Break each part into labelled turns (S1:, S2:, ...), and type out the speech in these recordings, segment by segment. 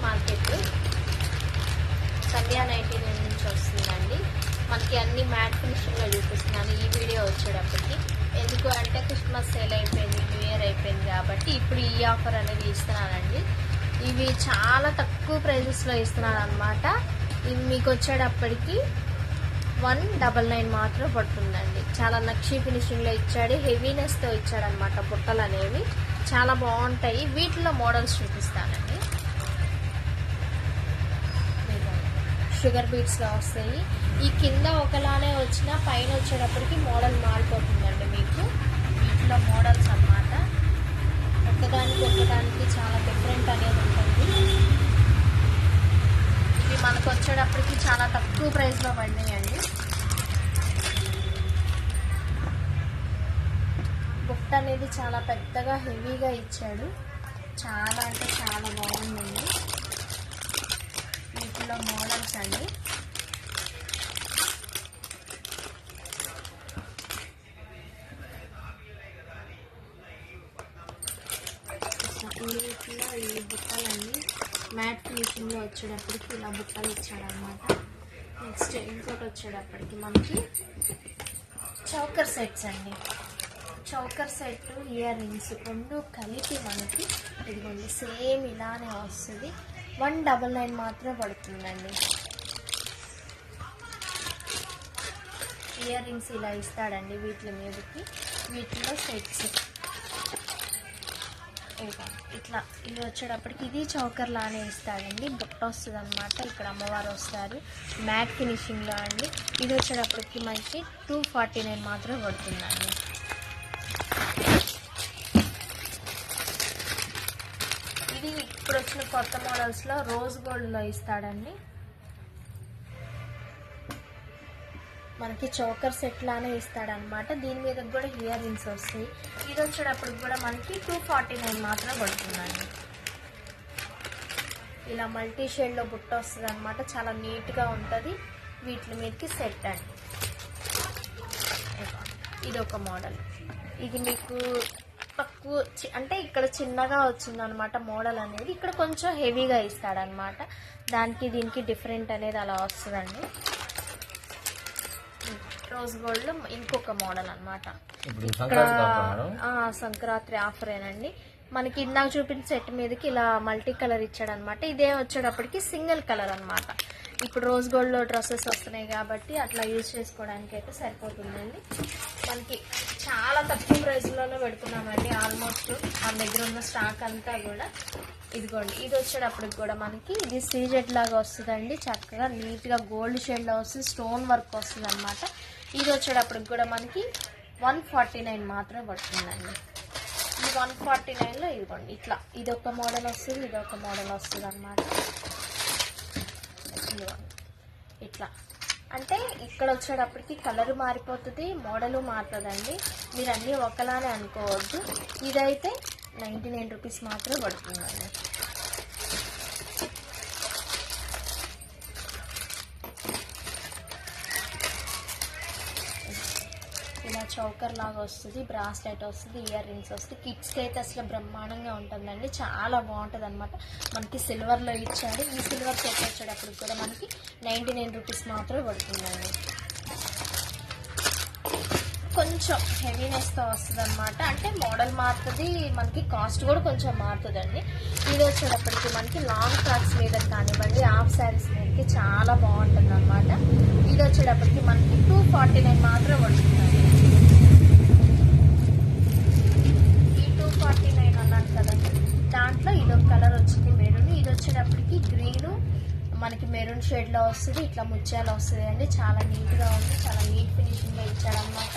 S1: Market సంధ్యా 99 నుంచి వస్తుందండి. మనకి అన్ని మ్యాట్ ఫినిషింగ్లో చూపిస్తున్నాను ఈ వీడియో వచ్చేటప్పటికి. ఎందుకు అంటే క్రిస్మస్ సేల్ అయిపోయింది, న్యూ ఇయర్ అయిపోయింది కాబట్టి ఇప్పుడు ఈ ఆఫర్ అనేది ఇస్తున్నానండి. ఇవి చాలా తక్కువ ప్రైజెస్లో ఇస్తున్నాను అనమాట. ఇవి మీకు వచ్చేటప్పటికి 199 మాత్రం పడుతుందండి. చాలా నక్షి ఫినిషింగ్లో ఇచ్చాడు, హెవీనెస్తో ఇచ్చాడనమాట. బుట్టలు అనేవి చాలా బాగుంటాయి. వీటిలో మోడల్స్ చూపిస్తానండి. షుగర్ బీట్స్లో వస్తాయి. ఈ కింద ఒకలానే వచ్చిన పైన వచ్చేటప్పటికి మోడల్ మారిపోతుందండి. మీకు వీటిలో మోడల్స్ అన్నమాట. ఒకదానికి చాలా డిఫరెంట్ అనేది ఉంటుంది. ఇవి మనకు వచ్చేటప్పటికి చాలా తక్కువ ప్రైస్లో పడినాయండి. బుట్ట అనేది చాలా పెద్దగా హెవీగా ఇచ్చాడు. చాలా అంటే చాలా బాగుందండి. వీటిలో మోడల్స్ అండి. వీటిలో ఈ బుట్టలన్నీ మ్యాట్ ఫినిషింగ్లో వచ్చేటప్పటికి ఇలా బుట్టలు ఇచ్చాడనమాట. నెక్స్ట్ ఇంకోటి వచ్చేటప్పటికి మనకి చౌకర్ సెట్స్ అండి. చౌకర్ సెట్, ఇయర్ రింగ్స్ రెండు కలిపి మనకి ఇదిగోండి సేమ్ ఇలానే వస్తుంది. 199 మాత్రమే పడుతుందండి. ఇయర్ రింగ్స్ ఇలా ఇస్తాడండి వీటి మీదకి. వీటిలో సెట్స్ ఇట్లా ఇది వచ్చేటప్పటికి ఇది చౌకర్ లానే ఇస్తాడండి. బుట్ట వస్తుంది అనమాట. ఇక్కడ అమ్మవారు వస్తారు మ్యాట్ ఫినిషింగ్లో అండి. ఇది వచ్చేటప్పటికి మనకి 249 మాత్రమే పడుతుందండి. ఇది ఇప్పుడు వచ్చిన కొత్త మోడల్స్లో రోజ్ గోల్డ్లో ఇస్తాడండి. మనకి చౌకర్ సెట్ లానే ఇస్తాడనమాట. దీని మీద కూడా ఇయర్ రింగ్స్ వస్తాయి. ఇది వచ్చేటప్పటికి కూడా మనకి 249 మాత్రమే పడుతుందండి. ఇలా మల్టీ షేడ్లో బుట్ట వస్తుంది అనమాట. చాలా నీట్గా ఉంటుంది. వీటి మీదకి సెట్ అండి. ఇది ఒక మోడల్. ఇది మీకు తక్కువ అంటే ఇక్కడ చిన్నగా వచ్చిందనమాట మోడల్ అనేది. ఇక్కడ కొంచెం హెవీగా ఇస్తాడనమాట. దానికి దీనికి డిఫరెంట్ అనేది అలా వస్తుందండి. రోజ్ గోల్డ్ ఇంకొక మోడల్ అనమాట. ఇక్కడ సంక్రాంతి ఆఫరేనండి. మనకి ఇందాక చూపించిన సెట్ మీదకి ఇలా మల్టీ కలర్ ఇచ్చాడనమాట. ఇదే వచ్చేటప్పటికి సింగిల్ కలర్ అనమాట. ఇప్పుడు రోజ్ గోల్డ్లో డ్రెస్సెస్ వస్తున్నాయి కాబట్టి అట్లా యూజ్ చేసుకోవడానికి అయితే సరిపోతుందండి. మనకి చాలా తక్కువ ప్రైస్లోనే పెడుతున్నామండి. ఆల్మోస్ట్ మన దగ్గర ఉన్న స్టాక్ అంతా కూడా ఇదిగోండి. ఇది వచ్చేటప్పటికి కూడా మనకి ఇది సీజెడ్ లాగా వస్తుందండి. చక్కగా నీట్గా గోల్డ్ షేడ్లో వస్తుంది, స్టోన్ వర్క్ వస్తుంది అనమాట. ఇది వచ్చేటప్పటికి కూడా మనకి 149 మాత్రమే పడుతుందండి. ఈ 149లో ఇదిగోండి ఇట్లా ఇదొక మోడల్ వస్తుంది, ఇదొక మోడల్ వస్తుంది అనమాట. ఇట్లా అంటే ఇక్కడ వచ్చేటప్పటికి కలర్ మారిపోతుంది, మోడలు మారుతుందండి. మీరు అన్నీ ఒకలానే అనుకోవద్దు. ఇదైతే 99 రూపీస్ మాత్రమే పడుతుందండి. ఇలా చౌకర్ లాగా వస్తుంది, బ్రాస్లెట్ వస్తుంది, ఇయర్ రింగ్స్ వస్తుంది. కిడ్స్కి అయితే అసలు బ్రహ్మాండంగా ఉంటుందండి. చాలా బాగుంటుంది అనమాట. మనకి సిల్వర్లో ఇచ్చాడు. ఈ సిల్వర్ సెట్ వచ్చేటప్పుడు కూడా మనకి 99 రూపీస్ మాత్రమే పడుతుందండి. కొంచెం హెవీనెస్తో వస్తుంది అనమాట. అంటే మోడల్ మారుతుంది, మనకి కాస్ట్ కూడా కొంచెం మారుతుందండి. ఇది వచ్చేటప్పటికి మనకి లాంగ్ ఫ్రాక్స్ మీద కానివ్వండి, హాఫ్ శారీస్ మీదకి చాలా బాగుంటుంది అనమాట. ఇది వచ్చేటప్పటికి మనకి 249 మాత్రమే పడుతుందండి. ఈ 249 అన్నాను కదండి, దాంట్లో ఇదొక కలర్ వచ్చింది మెరూన్. ఇది వచ్చేటప్పటికి గ్రీను మనకి మెరూన్ షేడ్లో వస్తుంది. ఇట్లా ముత్యాలు వస్తుంది అండి. చాలా నీట్గా ఉంది, చాలా నీట్ ఫినిషింగ్లో ఇచ్చాడనమాట.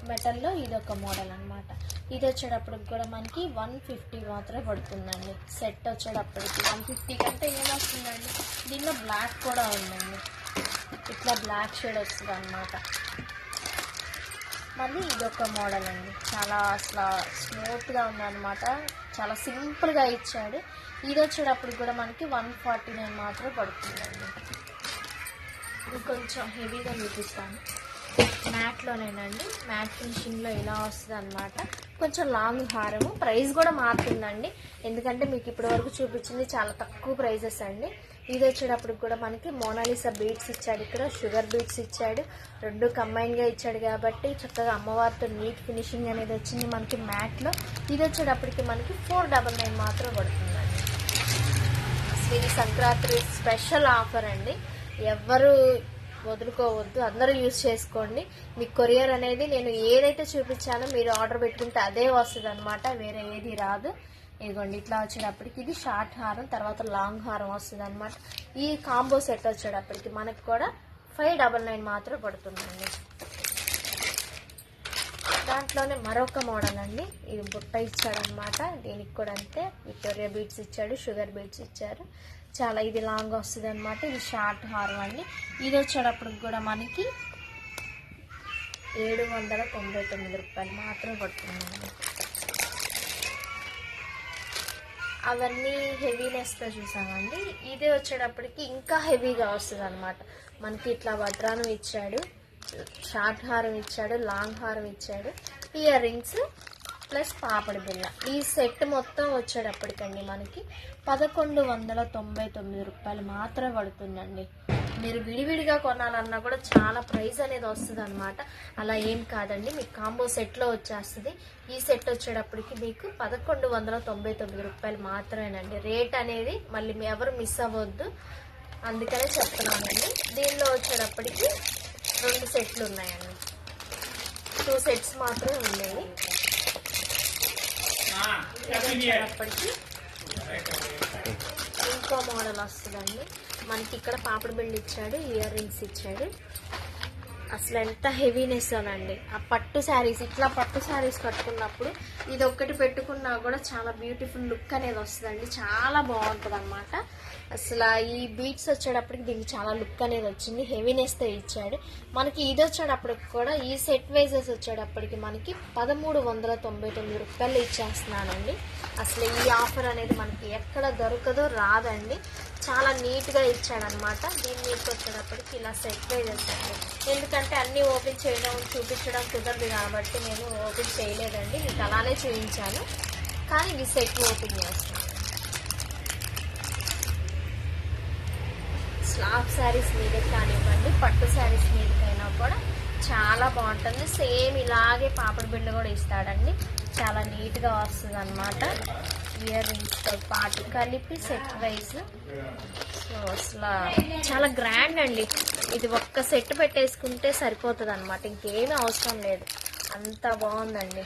S1: మెటల్లో ఇదొక మోడల్ అనమాట. ఇది వచ్చేటప్పటికి కూడా మనకి 150 మాత్రమే పడుతుందండి. సెట్ వచ్చేటప్పటికి 150 కంటే ఏమొస్తుందండి. దీనిలో బ్లాక్ కూడా ఉందండి. ఇట్లా బ్లాక్ షేడ్ వస్తుంది అనమాట. మళ్ళీ ఇదొక మోడల్ అండి. చాలా అసలు స్మూత్గా ఉందన్నమాట. చాలా సింపుల్గా ఇచ్చాడు. ఇది వచ్చేటప్పుడు కూడా మనకి 149 మాత్రమే పడుతుందండి. ఇది కొంచెం హెవీగా చూపిస్తాను. మ్యాట్లోనేనండి. మ్యాట్ ఫినిషింగ్లో ఇలా వస్తుంది అనమాట. కొంచెం లాంగ్ హారము. ప్రైస్ కూడా మారుతుందండి, ఎందుకంటే మీకు ఇప్పటి వరకు చూపించింది చాలా తక్కువ ప్రైజెస్ అండి. ఇది వచ్చేటప్పుడు కూడా మనకి మోనాలిసా బీడ్స్ ఇచ్చాడు, ఇక్కడ షుగర్ బీడ్స్ ఇచ్చాడు, రెండు కంబైన్గా ఇచ్చాడు కాబట్టి చక్కగా అమ్మవారితో నీట్ ఫినిషింగ్ అనేది వచ్చింది మనకి మ్యాట్లో. ఇది వచ్చేటప్పటికి మనకి 499 మాత్రం పడుతుందండి. ఇది సంక్రాంతి స్పెషల్ ఆఫర్ అండి, ఎవ్వరు వదులుకోవద్దు, అందరూ యూజ్ చేసుకోండి. మీ కొరియర్ అనేది నేను ఏదైతే చూపించానో మీరు ఆర్డర్ పెట్టుకుంటే అదే వస్తుంది అనమాట, వేరే ఏది రాదు. ఇదిగోండి ఇట్లా వచ్చేటప్పటికి ఇది షార్ట్ హారం, తర్వాత లాంగ్ హారం వస్తుంది అనమాట. ఈ కాంబో సెట్ వచ్చేటప్పటికి మనకు కూడా 599 మాత్రం పడుతుందండి. దాంట్లోనే మరొక మోడల్ అండి, ఇది బుట్ట ఇచ్చాడనమాట, దీనికి కూడా అంతే విక్టోరియా బీడ్స్ ఇచ్చాడు, షుగర్ బీడ్స్ ఇచ్చారు. చాలా ఇది లాంగ్ వస్తుంది అనమాట. ఇది షార్ట్ హారం అండి. ఇది వచ్చేటప్పుడు కూడా మనకి 799 రూపాయలు మాత్రం పడుతుందండి. అవన్నీ హెవీనెస్తో చూసామండి. ఇది వచ్చేటప్పటికి ఇంకా హెవీగా వస్తుంది అనమాట. మనకి ఇట్లా వడ్రానం ఇచ్చాడు, షార్ట్ హారం ఇచ్చాడు, లాంగ్ హారం ఇచ్చాడు, ఇయర్ రింగ్స్ ప్లస్ పాపడి బిళ్ళ. ఈ సెట్ మొత్తం వచ్చేటప్పటికండి మనకి 1199 రూపాయలు మాత్రమే పడుతుందండి. మీరు విడివిడిగా కొనాలన్నా కూడా చాలా ప్రైస్ అనేది వస్తుంది అనమాట. అలా ఏం కాదండి, మీకు కాంబో సెట్లో వచ్చేస్తుంది. ఈ సెట్ వచ్చేటప్పటికి మీకు 1199 రూపాయలు మాత్రమేనండి. రేట్ అనేది మళ్ళీ ఎవరు మిస్ అవ్వద్దు, అందుకనే చెప్తున్నానండి. దీనిలో వచ్చేటప్పటికి 2 సెట్లు ఉన్నాయండి, 2 సెట్స్ మాత్రమే ఉన్నాయి. వచ్చేటప్పటికి ఇంకో మోడల్ వస్తుందండి మనకి. ఇక్కడ పాపడి బిళ్ళ ఇచ్చాడు, ఇయర్ రింగ్స్ ఇచ్చాడు. అసలు ఎంత హెవీనెస్ అనండి. ఆ పట్టు శారీస్, ఇట్లా పట్టు శారీస్ కట్టుకున్నప్పుడు ఇది ఒక్కటి పెట్టుకున్నా కూడా చాలా బ్యూటిఫుల్ లుక్ అనేది వస్తుందండి, చాలా బాగుంటుంది అనమాట. అసలు ఈ బీట్స్ వచ్చేటప్పటికి దీనికి చాలా లుక్ అనేది వచ్చింది, హెవీనెస్తో ఇచ్చాడు మనకి. ఇది వచ్చేటప్పటికి కూడా ఈ సెట్ వైజెస్ వచ్చేటప్పటికి మనకి 1399 రూపాయలు ఇచ్చేస్తున్నానండి. అసలు ఈ ఆఫర్ అనేది మనకి ఎక్కడ దొరకదో రాదండి, చాలా నీట్గా ఇచ్చాడనమాట. దీని మీదకి వచ్చేటప్పటికి ఇలా సెట్ వైజెస్ అండి, ఎందుకంటే అన్నీ ఓపెన్ చేయడం చూపించడం కుదరదు కాబట్టి నేను ఓపెన్ చేయలేదండి, మీకు అలానే చూపించాను. కానీ ఇది సెట్ ఓపెన్ చేస్తాను. స్లాబ్ శారీస్ మీద కానివ్వండి, పట్టు శారీస్ మీదకైనా కూడా చాలా బాగుంటుంది. సేమ్ ఇలాగే పాపడి బిళ్ళ కూడా ఇస్తాడండి, చాలా నీట్గా వస్తుంది అనమాట. ఇయర్ రింగ్స్తో పాటు కలిపి సెట్ వైజ్. సో అసలు చాలా గ్రాండ్ అండి, ఇది ఒక్క సెట్ పెట్టేసుకుంటే సరిపోతుంది అనమాట, ఇంకేమీ అవసరం లేదు, అంత బాగుందండి.